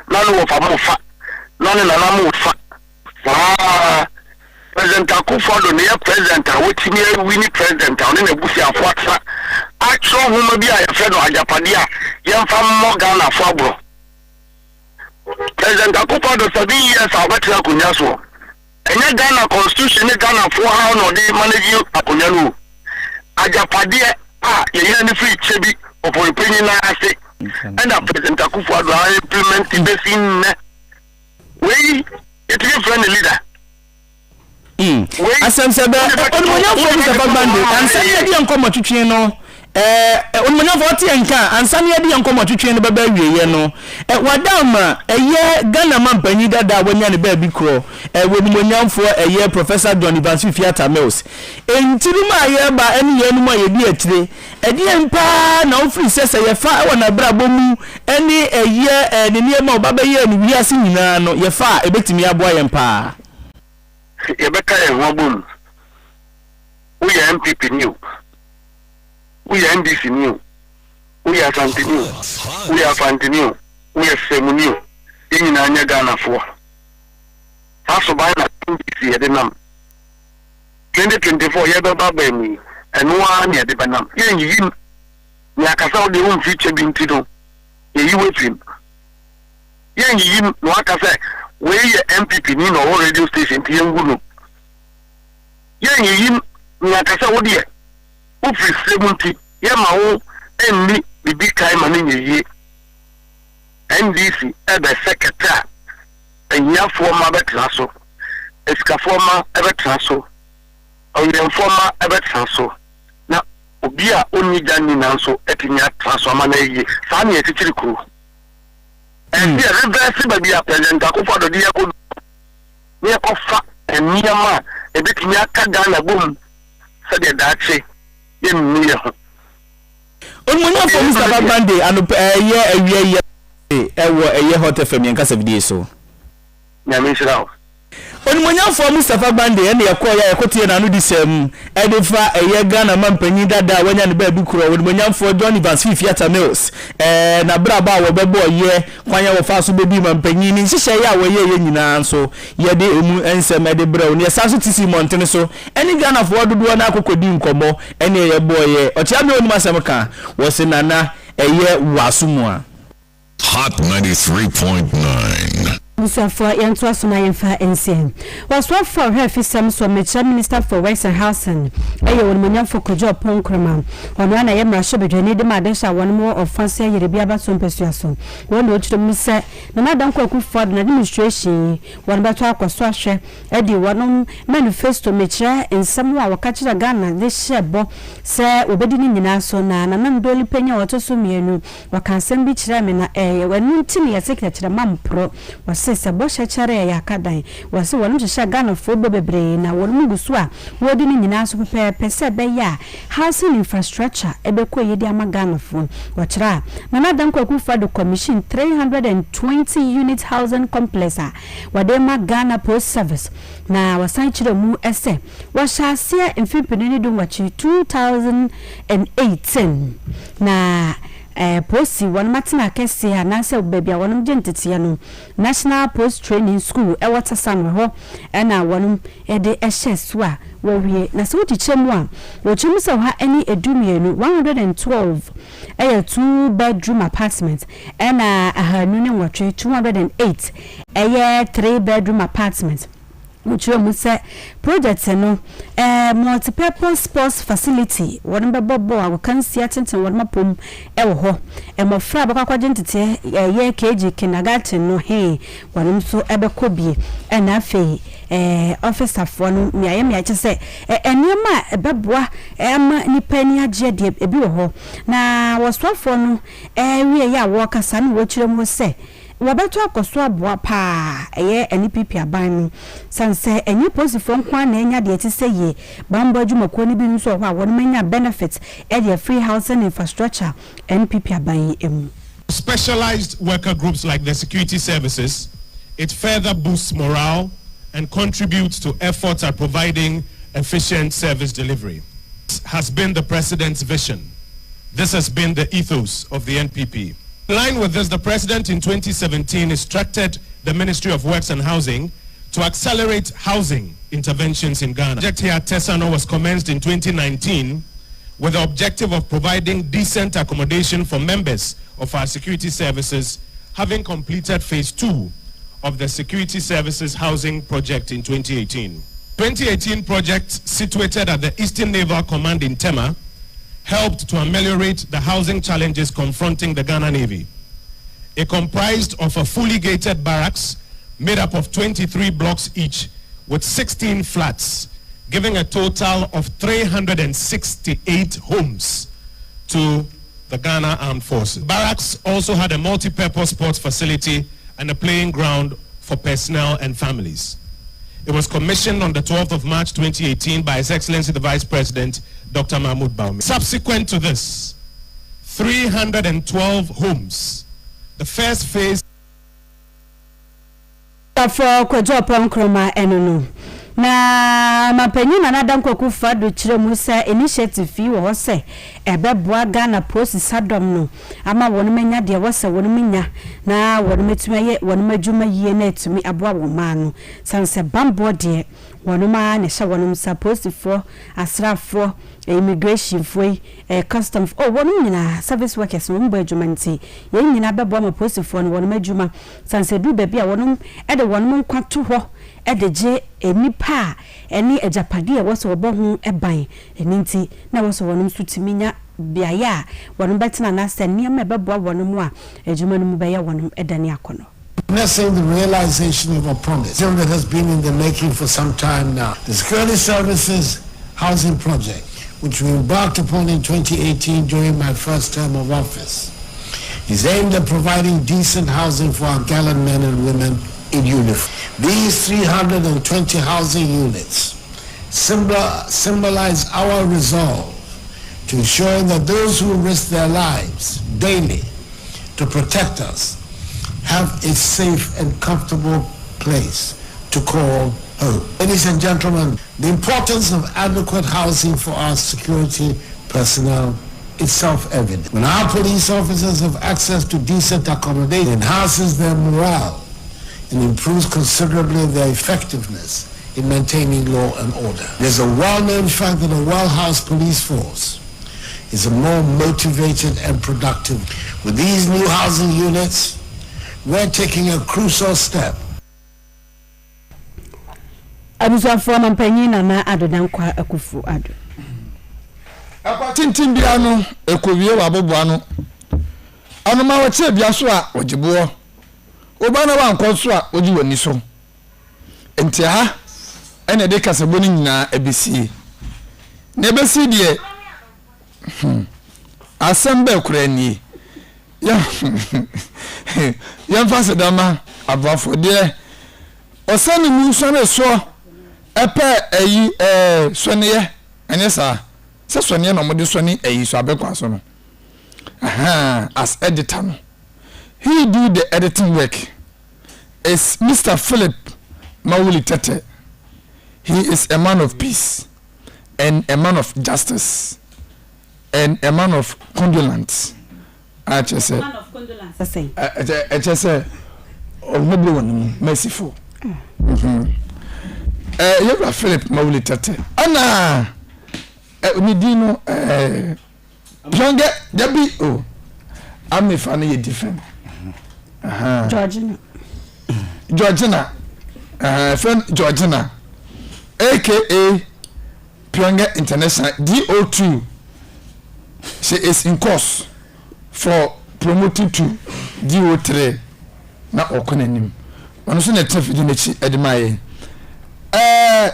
none of amofa none na na mofa. President Akufo-Addo near president which me winning president on in a busi afo atsa atro homa bi a yefe no ajapadia yemfa mo Ghana fabro. President Akufo-Addo 7 years abatia kunya so enye Ghana constitution ni Ghana for how no dey manage akunya no ajapadia ye ni free chebi opopeni na ase and President Akufo-Addo implement the thing we it is friendly leader asem sebe onmonya for Mr. Bande ansani edi enkomo twetwe no onmonya for tie nka ansani edi enkomo twetwe no baba wieye no wadama eye Ghana mampanyi dada wanya ne ba bi kro wonmonya for eye Professor John Ivansi Fiata Mills entirima ye ba eni ye numa ye di atire edi empa na ofri sese ye fa wona brabo mu eni eye ne niema obaba ye ni wiase nyina no ye fa ebetimi aboa ye mpa Yebeka Wabum. We are MPP new. We are NDC new. We are Santi new. We are Fanti new. We are Semu new. In Anya Ghana for. Haso by na NDC at the num. 2024 Yababa Bemi and one near the Banam. Yin Yakasa the own future being Tito. You with him. Yin Wakasa. We MPP ni no radio station ti ngulu yen nyakasa wo de ofri 70 ye ma wo enni bibi kai ma ni NDC ebe secretary enya former betraso eska former ebe traso oyen former ebe traso na obi a onni jani nanso etinya traso ama na yi sa na etitiri kru and the reverse baby a President Akufo-Addo dey ko ne ko fa eniyama e betimi aka Ghana bom se de dache ye nni ye ho onmunya for Mr. Bande anu ye awie ewo eye hot FM yanka sabidi so nyame shirawo onmunya for Mr. Bande ene yakoya yakotie na anu disem edifa eye Ghana mampanyi dada wanya ne ba bi kuro onmunya for John Ivansi Fiata Mills na braba wo bebo ye kwanya wo fa so bebi mampanyi ni hihye ya wo ye nyina so ye de emu ensem ede bra ne sa so tisi montene so ene Ghana for dodo na akokodi nkomo ene ye boye otia me onima sem ka wo se nana eye wasumu a Hot 93.9 Musa for Yantua Suna Yenfa NCM. Was what for her fisam so Minister for Works and Housing. Ayo Munya for Kojo Ponkrama. On one I am Rashabi, need the Madesha one more of Fancy Yeribiaba Son Persuasion. One watch the Musa, no matter Cook for an administration, one battle Swashe, Eddie one manifesto mecha in some way catching a gun this shebo, say obedient in Naso Nana, and Dolly Pena or Tosumienu, or can send beach ramina a when Timmy a secretary mam pro was sesa bosha chare ya kadai wase wonu hye Ghana fo bebre na wonu guso a wodi ni nyina so pese be ya housing infrastructure ebeko yedi ama Ghana fo wachira na Madam Akufo-Addo commission 320 unit housing complex a wade ma Ghana Post Service na wasan chire mu ese washasia mfipini ni dum wachi 2018 na posi one matina kesi anase baby a wonum gentete no National Post Training School e wata sanwe ho na wonum de ehye so a wowie na se wotichemu a wochemu se ha ani edumienu 112 2 bedroom apartment na ahanu ne wotwe 208 3 bedroom apartment Mucho muse project no multi-purpose sports facility won be bobo a kan sia tenten won mapom wo ho mo fra bakwa gentete ye KG kindergarten no he won so ebe kobie na afei officer for no miaye miache se enema ebeboa ma nipa ni age de ebi wo ho na waswafo no wie ya wo kasa no wo kire mo se wabeto akoso aboa pa eye NPP aban no sanse enyi posifo nkwa na enya de ti seye bambo adwumako ni bi nso ho a won manya benefits e de free housing infrastructure NPP aban emu. Specialized worker groups like the security services, it further boosts morale and contributes to efforts at providing efficient service delivery. This has been the President's vision. This has been the ethos of the NPP. In line with this, the President in 2017 instructed the Ministry of Works and Housing to accelerate housing interventions in Ghana. The project here at Tesano was commenced in 2019 with the objective of providing decent accommodation for members of our security services, having completed phase 2 of the security services housing project in 2018. 2018 project, situated at the Eastern Naval Command in Tema, helped to ameliorate the housing challenges confronting the Ghana Navy. It comprised of a fully gated barracks made up of 23 blocks each with 16 flats, giving a total of 368 homes to the Ghana Armed Forces. Barracks also had a multi-purpose sports facility and a playing ground for personnel and families. It was commissioned on the 12th of March 2018 by His Excellency the Vice President, Dr. Mahmoud Bawumia. Subsequent to this, 312 homes. The first phase for Kwajopo Nkrumah enono. Na mapanyin na Adam Kwaku do kire mu se initiative fi wo se ebeboa Ghana process sadom no ama wonu manya de wo se wonu manya na wonu metumaye wonu madwuma yie na etumi aboa wo ma no sanse bambo de wonu ma ne hye wonu supposed for asrafo immigration foi customs wonu nyina service workers no mbo adwuma nti ye nyina beboa ma post for no wonu madwuma sanse du ba bia wonu de wonu nkwato ho edeje enipa eni ejapade e woso obohu eban eninti na woso wonum sutiminya biaya wonum betina na seniam ebeboa wonum a ejuma num beye wonum edani akono. Witnessing the realization of a promise that has been in the making for some time now. The Security Services Housing Project, which we embarked upon in 2018 during my first term of office, is aimed at providing decent housing for our gallant men and women in uniform. These 320 housing units symbolize our resolve to ensure that those who risk their lives daily to protect us have a safe and comfortable place to call home. Ladies and gentlemen, the importance of adequate housing for our security personnel is self-evident. When our police officers have access to decent accommodation, it enhances their morale and improves considerably their effectiveness in maintaining law and order. There's a well-known fact that a well-housed police force is a more motivated and productive. With these new housing units, we're taking a crucial step. Abuza forma mpanyina na adodankwa akufu ado. Tintin bia no ekowie waboboa no. Anoma wache bia so a ogibuo. Oba na wankọ so a ogi wani so. Enti ha ene de kasebo ni nyina ebesi. Na ebesi de assemble kurani. Ya mfase dama abafo de osani mu so na so epe eyi soneye anye sa se soneye no mode soni eyi so abekwa so no as editor no. He do the editing work is Mr. Philip Mawuli Tete. He is a man of peace and a man of justice and a man of condolence. I just say man of condolence. I just say nobody one merciful. You Philip Mawuli Tete. Ana Nidino Jonge Debi oh I'm a fan of different. Georgina friend Georgina aka Pyongyang International DO2. She is in course for promoting to DO3 na okonenim ono so na traffic nechi edemaye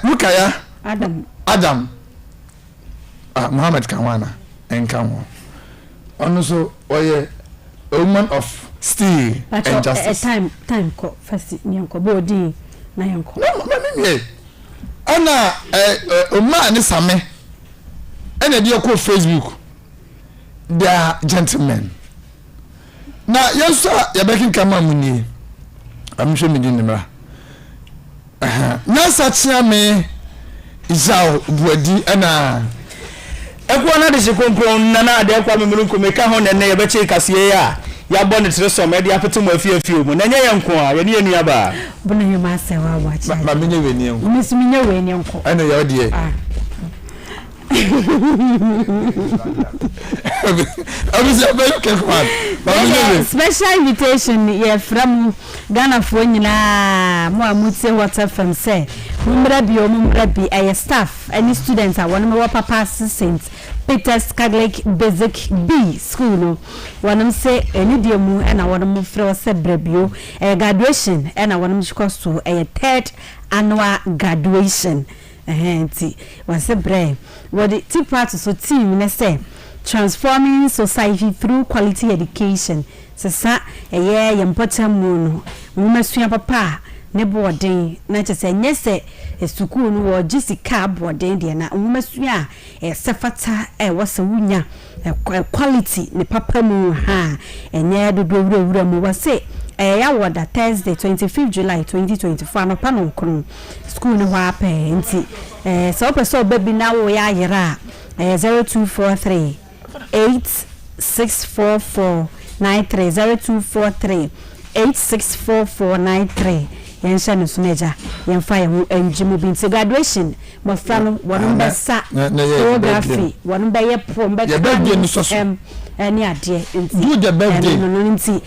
Lukaya Adam Muhammad Kanwana enkanwo ono so oye a woman of steel and justice. Time ko first nyanko body na yanko. No, me. Ana man ni same. Ena dey ko Facebook. They are gentlemen. Na yes sir, ya baking kama muni. I'm sure me din nimra. Na sachia me Isao buadi ana ekwa na de se konkron na na de ekwa memuru ko meka ho ne ye beche kase ya ya bo ne tere so me de apete mo afie mu na nya ye nko a ye ne enu aba bona ye ma se wa wa cha ma menye we ni nko menye we ni nko ana ya de special invitation ye from Ghana for nyina mo amutse water from say mumra bi ay staff any students are one more papa St. Peter's Catholic Basic B school no one say any dia mu na one mo frɛ se brabio graduation na one mo cost to a third annual graduation enti wase bre what the two parts so team na say transforming society through quality education sesa important mu no masua papa ne boarding na chese nyese esukuu no wo jisika boarding de na masua sefata wasa wunya quality ne papa mu ha enye dodo wura mu wase ya woda Thursday 25th July 2024 no pa no nkron school no wa pa enti so person baby na wo ya yera 0243 864493 0243 864493 yensha no suneja yemfa ye enjimu binti graduation mo frano wonu besa geography wonu be ye prom be any ade do the birthday no nti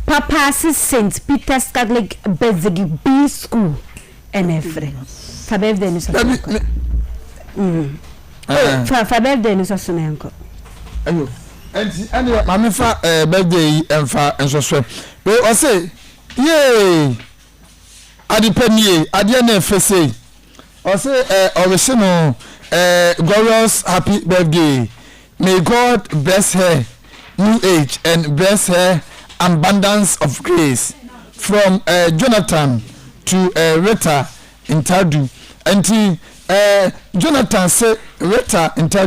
Papa St. Peter's Catholic Basic B school NFR fa birthday ni so fa birthday ni so sunenko ayo enti mama fa birthday emfa enso so we o say yay adipenie ade na fese o say no glorious happy birthday, may God bless her new age and bless her abundance of grace from Jonathan to Rita Intadu. And Jonathan said Rita Intadu